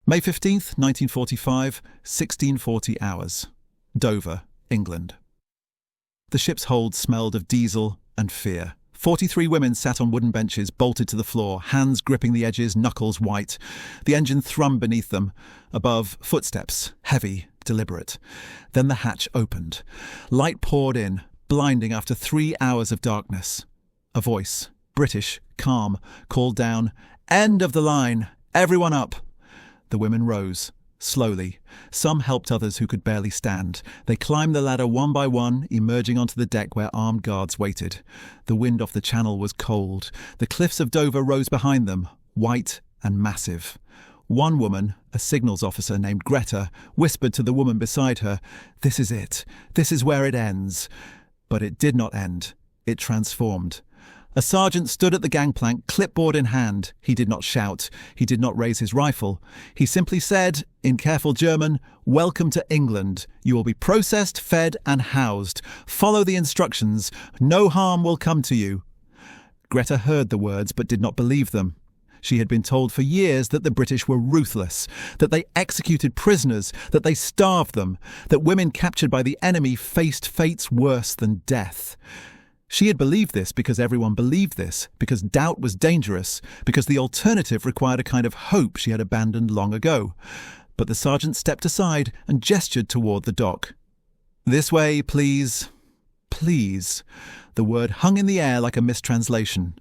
May 15th, 1945, 1640 hours. Dover, England. The ship's hold smelled of diesel and fear. 43 women sat on wooden benches, bolted to the floor, hands gripping the edges, knuckles white. The engine thrummed beneath them. Above, footsteps, heavy, deliberate. Then the hatch opened. Light poured in, blinding after 3 hours of darkness. A voice, British, calm, called down, "End of the line! Everyone up!" The women rose. Slowly. Some helped others who could barely stand. They climbed the ladder one by one, emerging onto the deck where armed guards waited. The wind off the channel was cold. The cliffs of Dover rose behind them, white and massive. One woman, a signals officer named Greta, whispered to the woman beside her, "This is it. This is where it ends." But it did not end. It transformed. A sergeant stood at the gangplank, clipboard in hand. He did not shout. He did not raise his rifle. He simply said, in careful German, "Welcome to England. You will be processed, fed, and housed. Follow the instructions. No harm will come to you." Greta heard the words but did not believe them. She had been told for years that the British were ruthless, that they executed prisoners, that they starved them, that women captured by the enemy faced fates worse than death. She had believed this because everyone believed this, because doubt was dangerous, because the alternative required a kind of hope she had abandoned long ago. But the sergeant stepped aside and gestured toward the dock. "This way, please. Please." The word hung in the air like a mistranslation.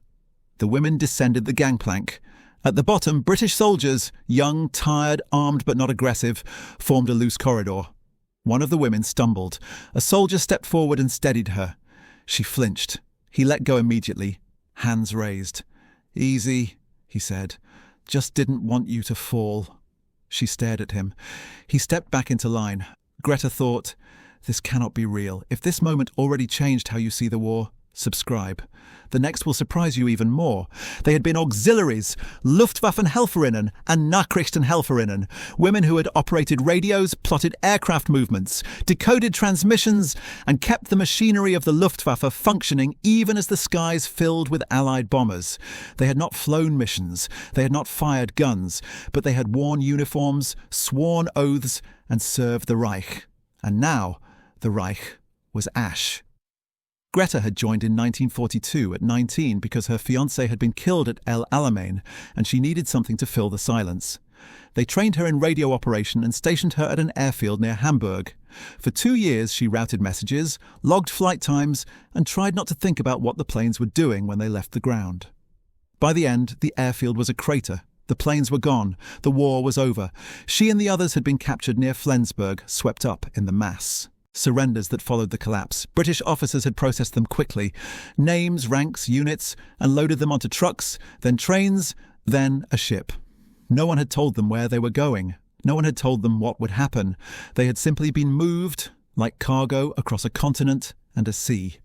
The women descended the gangplank. At the bottom, British soldiers, young, tired, armed but not aggressive, formed a loose corridor. One of the women stumbled. A soldier stepped forward and steadied her. She flinched. He let go immediately, hands raised. "Easy," he said. "Just didn't want you to fall." She stared at him. He stepped back into line. Greta thought, "This cannot be real. If this moment already changed how you see the war, subscribe. The next will surprise you even more." They had been auxiliaries, Luftwaffenhelferinnen and Nachrichtenhelferinnen, women who had operated radios, plotted aircraft movements, decoded transmissions, and kept the machinery of the Luftwaffe functioning even as the skies filled with Allied bombers. They had not flown missions, they had not fired guns, but they had worn uniforms, sworn oaths, and served the Reich. And now the Reich was ash. Greta had joined in 1942 at 19 because her fiancé had been killed at El Alamein and she needed something to fill the silence. They trained her in radio operation and stationed her at an airfield near Hamburg. For 2 years she routed messages, logged flight times, and tried not to think about what the planes were doing when they left the ground. By the end, the airfield was a crater. The planes were gone. The war was over. She and the others had been captured near Flensburg, swept up in the mass. Surrenders that followed the collapse. British officers had processed them quickly. Names, ranks, units, and loaded them onto trucks, then trains, then a ship. No one had told them where they were going. No one had told them what would happen. They had simply been moved, like cargo, across a continent and a sea.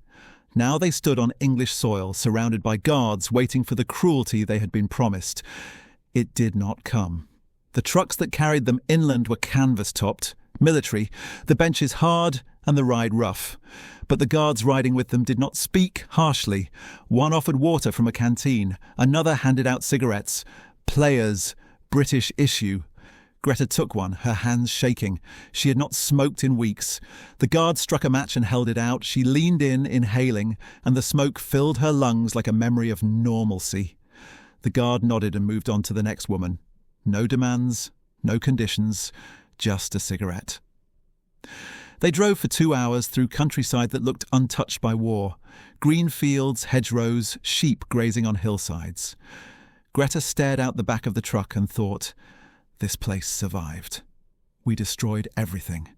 Now they stood on English soil, surrounded by guards, waiting for the cruelty they had been promised. It did not come. The trucks that carried them inland were canvas-topped, military, the benches hard and the ride rough. But the guards riding with them did not speak harshly. One offered water from a canteen. Another handed out cigarettes. Players, British issue. Greta took one, her hands shaking. She had not smoked in weeks. The guard struck a match and held it out. She leaned in, inhaling, and the smoke filled her lungs like a memory of normalcy. The guard nodded and moved on to the next woman. No demands, no conditions, just a cigarette. They drove for 2 hours through countryside that looked untouched by war. Green fields, hedgerows, sheep grazing on hillsides. Greta stared out the back of the truck and thought, this place survived. We destroyed everything,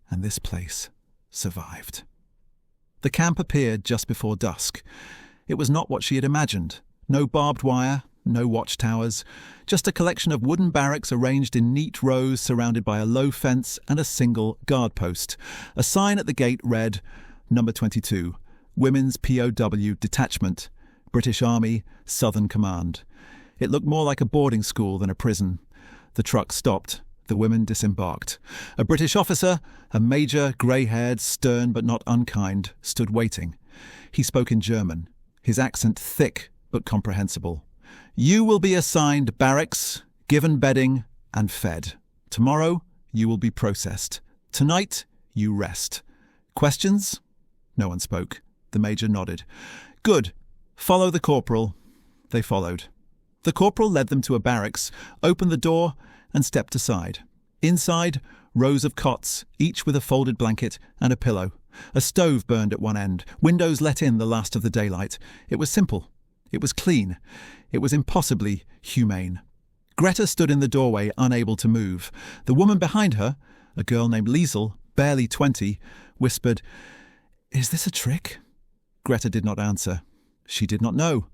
and this place survived. The camp appeared just before dusk. It was not what she had imagined. No barbed wire, no watchtowers, just a collection of wooden barracks arranged in neat rows surrounded by a low fence and a single guard post. A sign at the gate read, Number 22, Women's POW Detachment, British Army, Southern Command. It looked more like a boarding school than a prison. The truck stopped. The women disembarked. A British officer, a major, grey-haired, stern but not unkind, stood waiting. He spoke in German, his accent thick but comprehensible. You will be assigned barracks, given bedding, and fed. Tomorrow, you will be processed. Tonight, you rest. Questions? No one spoke. The major nodded. Good. Follow the corporal. They followed. The corporal led them to a barracks, opened the door, and stepped aside. Inside, rows of cots, each with a folded blanket and a pillow. A stove burned at one end. Windows let in the last of the daylight. It was simple. It was clean. It was impossibly humane. Greta stood in the doorway, unable to move. The woman behind her, a girl named Liesel, barely 20, whispered, "Is this a trick?" Greta did not answer. She did not know.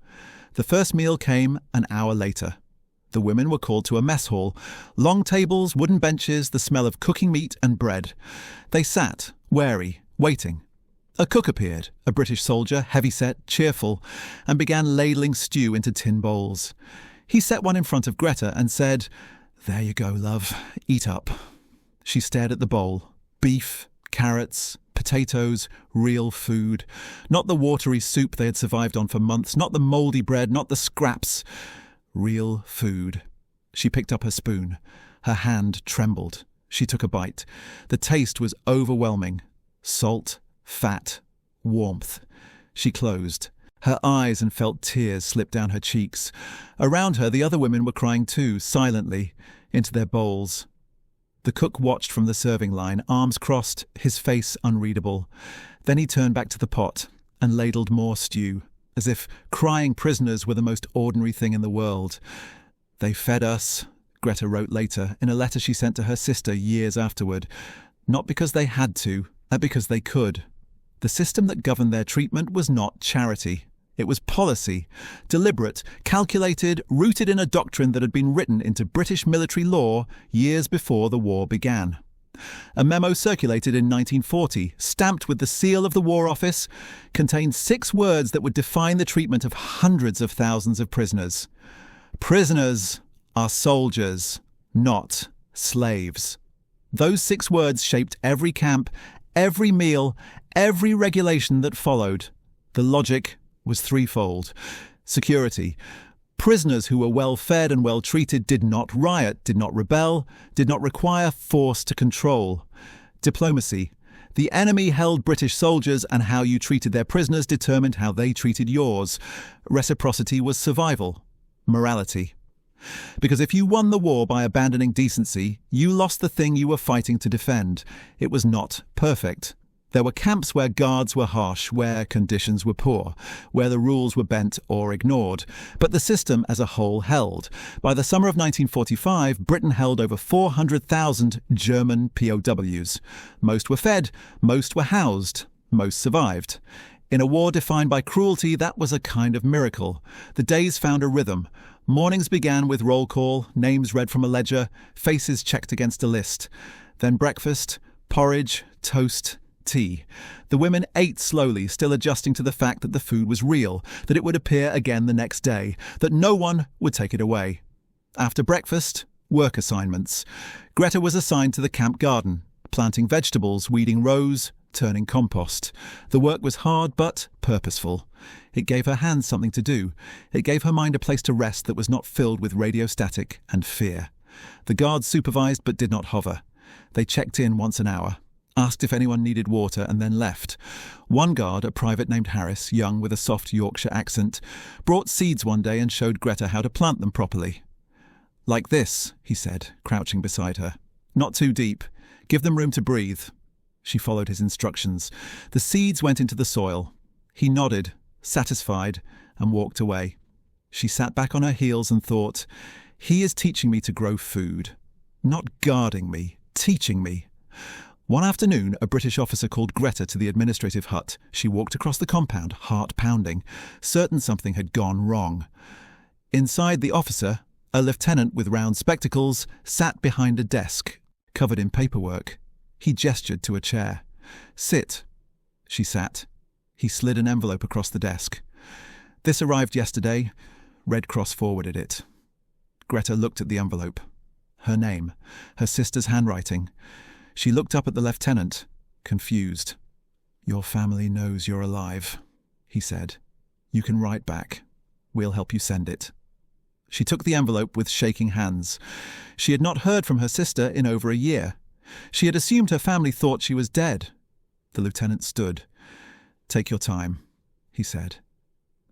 The first meal came an hour later. The women were called to a mess hall. Long tables, wooden benches, the smell of cooking meat and bread. They sat, wary, waiting. A cook appeared, a British soldier, heavy-set, cheerful, and began ladling stew into tin bowls. He set one in front of Greta and said, "There you go, love. Eat up." She stared at the bowl. Beef, carrots, potatoes, real food. Not the watery soup they had survived on for months, not the mouldy bread, not the scraps. Real food. She picked up her spoon. Her hand trembled. She took a bite. The taste was overwhelming. Salt, fat, warmth. She closed. Her eyes and felt tears slip down her cheeks. Around her, the other women were crying too, silently, into their bowls. The cook watched from the serving line, arms crossed, his face unreadable. Then he turned back to the pot and ladled more stew, as if crying prisoners were the most ordinary thing in the world. "They fed us," Greta wrote later, in a letter she sent to her sister years afterward. Not because they had to, but because they could. The system that governed their treatment was not charity. It was policy, deliberate, calculated, rooted in a doctrine that had been written into British military law years before the war began. A memo circulated in 1940, stamped with the seal of the War Office, contained 6 words that would define the treatment of hundreds of thousands of prisoners. Prisoners are soldiers, not slaves. Those 6 words shaped every camp, every meal, every regulation that followed. The logic was threefold. Security. Prisoners who were well fed and well treated did not riot, did not rebel, did not require force to control. Diplomacy. The enemy held British soldiers, and how you treated their prisoners determined how they treated yours. Reciprocity was survival. Morality. Because if you won the war by abandoning decency, you lost the thing you were fighting to defend. It was not perfect. There were camps where guards were harsh, where conditions were poor, where the rules were bent or ignored. But the system as a whole held. By the summer of 1945, Britain held over 400,000 German POWs. Most were fed, most were housed, most survived. In a war defined by cruelty, that was a kind of miracle. The days found a rhythm. Mornings began with roll call, names read from a ledger, faces checked against a list. Then breakfast, porridge, toast, tea. The women ate slowly, still adjusting to the fact that the food was real, that it would appear again the next day, that no one would take it away. After breakfast, work assignments. Greta was assigned to the camp garden, planting vegetables, weeding rows, turning compost. The work was hard but purposeful. It gave her hands something to do. It gave her mind a place to rest that was not filled with radio static and fear. The guards supervised but did not hover. They checked in once an hour, asked if anyone needed water, and then left. One guard, a private named Harris, young with a soft Yorkshire accent, brought seeds one day and showed Greta how to plant them properly. "Like this," he said, crouching beside her. "Not too deep. Give them room to breathe." She followed his instructions. The seeds went into the soil. He nodded, satisfied, and walked away. She sat back on her heels and thought, he is teaching me to grow food. Not guarding me, teaching me. One afternoon, a British officer called Greta to the administrative hut. She walked across the compound, heart pounding, certain something had gone wrong. Inside the officer, a lieutenant with round spectacles, sat behind a desk, covered in paperwork. He gestured to a chair. "Sit." She sat. He slid an envelope across the desk. "This arrived yesterday." Red Cross forwarded it. Greta looked at the envelope. Her name, her sister's handwriting. She looked up at the lieutenant, confused. "Your family knows you're alive," he said. "You can write back. We'll help you send it." She took the envelope with shaking hands. She had not heard from her sister in over a year. She had assumed her family thought she was dead. The lieutenant stood. "Take your time," he said.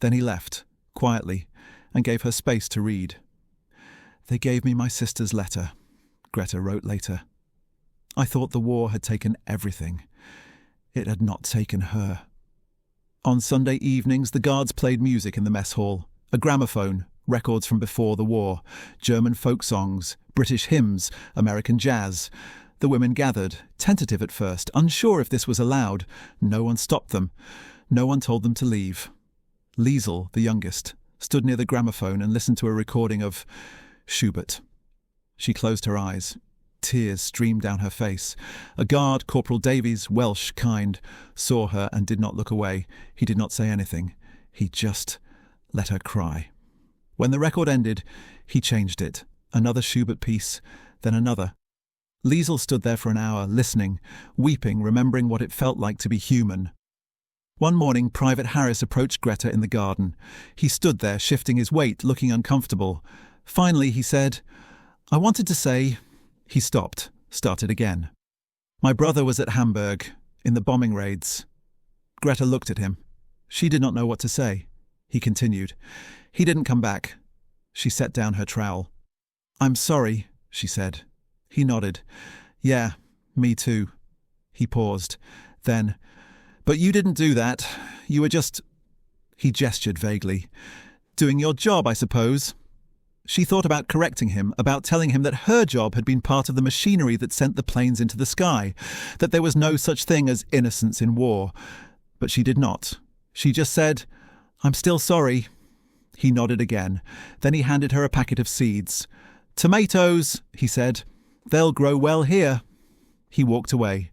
Then he left, quietly, and gave her space to read. "They gave me my sister's letter," Greta wrote later. "I thought the war had taken everything. It had not taken her." On Sunday evenings, the guards played music in the mess hall. A gramophone, records from before the war, German folk songs, British hymns, American jazz. The women gathered, tentative at first, unsure if this was allowed. No one stopped them. No one told them to leave. Liesel, the youngest, stood near the gramophone and listened to a recording of Schubert. She closed her eyes. Tears streamed down her face. A guard, Corporal Davies, Welsh, kind, saw her and did not look away. He did not say anything. He just let her cry. When the record ended, he changed it. Another Schubert piece, then another. Liesel stood there for an hour, listening, weeping, remembering what it felt like to be human. One morning, Private Harris approached Greta in the garden. He stood there, shifting his weight, looking uncomfortable. Finally, he said, "I wanted to say..." He stopped, started again. "My brother was at Hamburg, in the bombing raids." Greta looked at him. She did not know what to say. He continued, "He didn't come back." She set down her trowel. "I'm sorry," she said. He nodded. "Yeah, me too." He paused. Then, "But you didn't do that. You were just..." He gestured vaguely. "Doing your job, I suppose." She thought about correcting him, about telling him that her job had been part of the machinery that sent the planes into the sky, that there was no such thing as innocence in war. But she did not. She just said, "I'm still sorry." He nodded again. Then he handed her a packet of seeds. "Tomatoes," he said. "They'll grow well here." He walked away.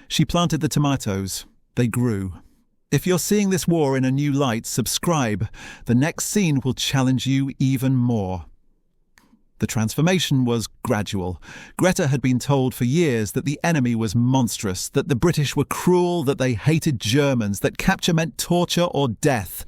She planted the tomatoes. They grew. If you're seeing this war in a new light, subscribe. The next scene will challenge you even more. The transformation was gradual. Greta had been told for years that the enemy was monstrous, that the British were cruel, that they hated Germans, that capture meant torture or death.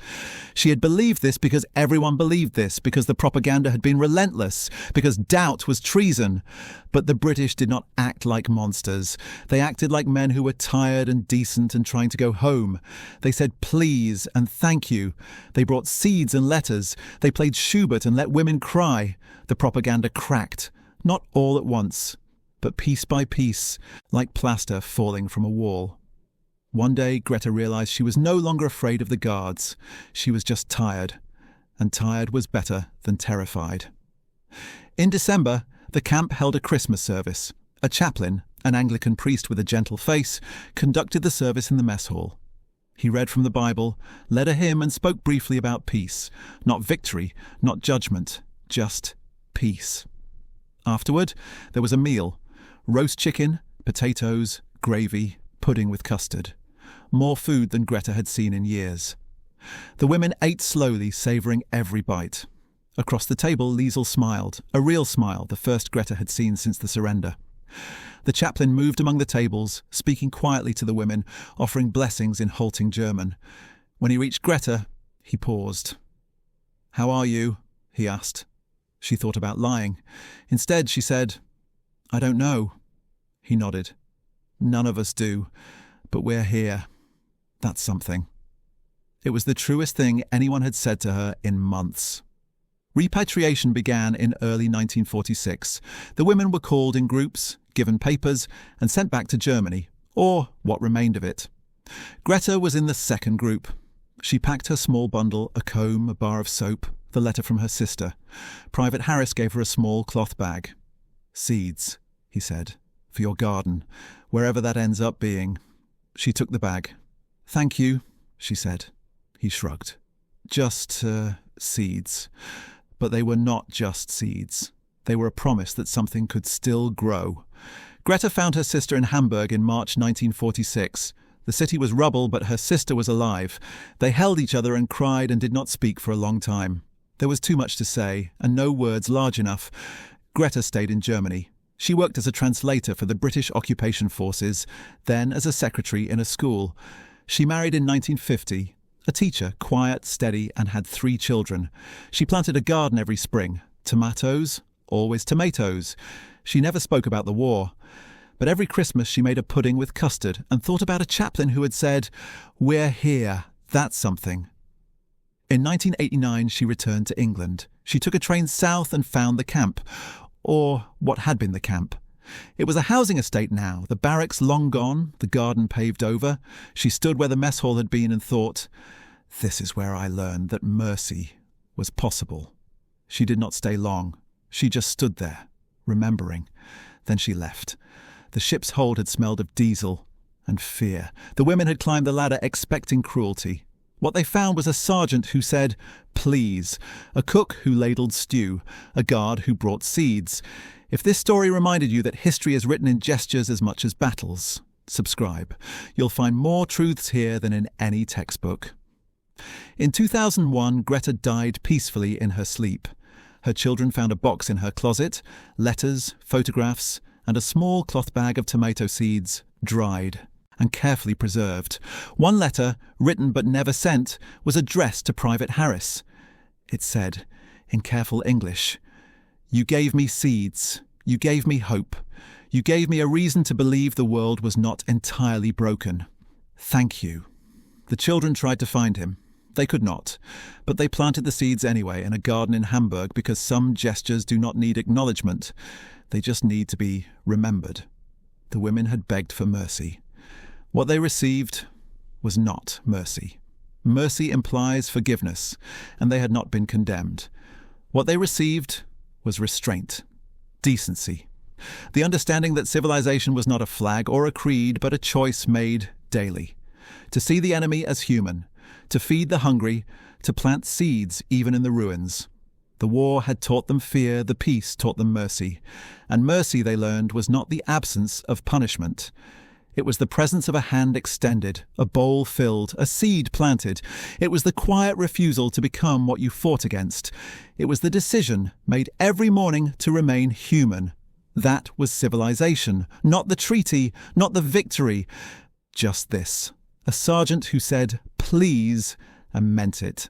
She had believed this because everyone believed this, because the propaganda had been relentless, because doubt was treason. But the British did not act like monsters. They acted like men who were tired and decent and trying to go home. They said please and thank you. They brought seeds and letters. They played Schubert and let women cry. The propaganda cracked, not all at once, but piece by piece, like plaster falling from a wall. One day, Greta realized she was no longer afraid of the guards. She was just tired, and tired was better than terrified. In December, the camp held a Christmas service. A chaplain, an Anglican priest with a gentle face, conducted the service in the mess hall. He read from the Bible, led a hymn, and spoke briefly about peace. Not victory, not judgment, just peace. Afterward, there was a meal. Roast chicken, potatoes, gravy, pudding with custard. More food than Greta had seen in years. The women ate slowly, savouring every bite. Across the table, Liesel smiled, a real smile, the first Greta had seen since the surrender. The chaplain moved among the tables, speaking quietly to the women, offering blessings in halting German. When he reached Greta, he paused. "How are you?" he asked. She thought about lying. Instead, she said, "I don't know." He nodded. "None of us do, but we're here. That's something." It was the truest thing anyone had said to her in months. Repatriation began in early 1946. The women were called in groups, given papers, and sent back to Germany, or what remained of it. Greta was in the second group. She packed her small bundle, a comb, a bar of soap, the letter from her sister. Private Harris gave her a small cloth bag. "Seeds," he said, "for your garden, wherever that ends up being." She took the bag. "Thank you," she said. He shrugged. "Just, seeds." But they were not just seeds. They were a promise that something could still grow. Greta found her sister in Hamburg in March 1946. The city was rubble, but her sister was alive. They held each other and cried and did not speak for a long time. There was too much to say, and no words large enough. Greta stayed in Germany. She worked as a translator for the British occupation forces, then as a secretary in a school. She married in 1950, A teacher, quiet, steady, and had 3 children. She planted a garden every spring. Tomatoes, always tomatoes. She never spoke about the war. But every Christmas she made a pudding with custard and thought about a chaplain who had said, "We're here, that's something." In 1989 she returned to England. She took a train south and found the camp, or what had been the camp. It was a housing estate now, the barracks long gone, the garden paved over. She stood where the mess hall had been and thought, "This is where I learned that mercy was possible." She did not stay long. She just stood there, remembering. Then she left. The ship's hold had smelled of diesel and fear. The women had climbed the ladder expecting cruelty. What they found was a sergeant who said, "Please," a cook who ladled stew, a guard who brought seeds. If this story reminded you that history is written in gestures as much as battles, subscribe. You'll find more truths here than in any textbook. In 2001, Greta died peacefully in her sleep. Her children found a box in her closet, letters, photographs, and a small cloth bag of tomato seeds, dried and carefully preserved. One letter, written but never sent, was addressed to Private Harris. It said, in careful English, "You gave me seeds. You gave me hope. You gave me a reason to believe the world was not entirely broken. Thank you." The children tried to find him. They could not, but they planted the seeds anyway in a garden in Hamburg because some gestures do not need acknowledgement. They just need to be remembered. The women had begged for mercy. What they received was not mercy. Mercy implies forgiveness, and they had not been condemned. What they received was restraint, decency, the understanding that civilization was not a flag or a creed, but a choice made daily. To see the enemy as human, to feed the hungry, to plant seeds even in the ruins. The war had taught them fear, the peace taught them mercy. And mercy, they learned, was not the absence of punishment. It was the presence of a hand extended, a bowl filled, a seed planted. It was the quiet refusal to become what you fought against. It was the decision made every morning to remain human. That was civilization, not the treaty, not the victory. Just this. A sergeant who said, "Please," and meant it.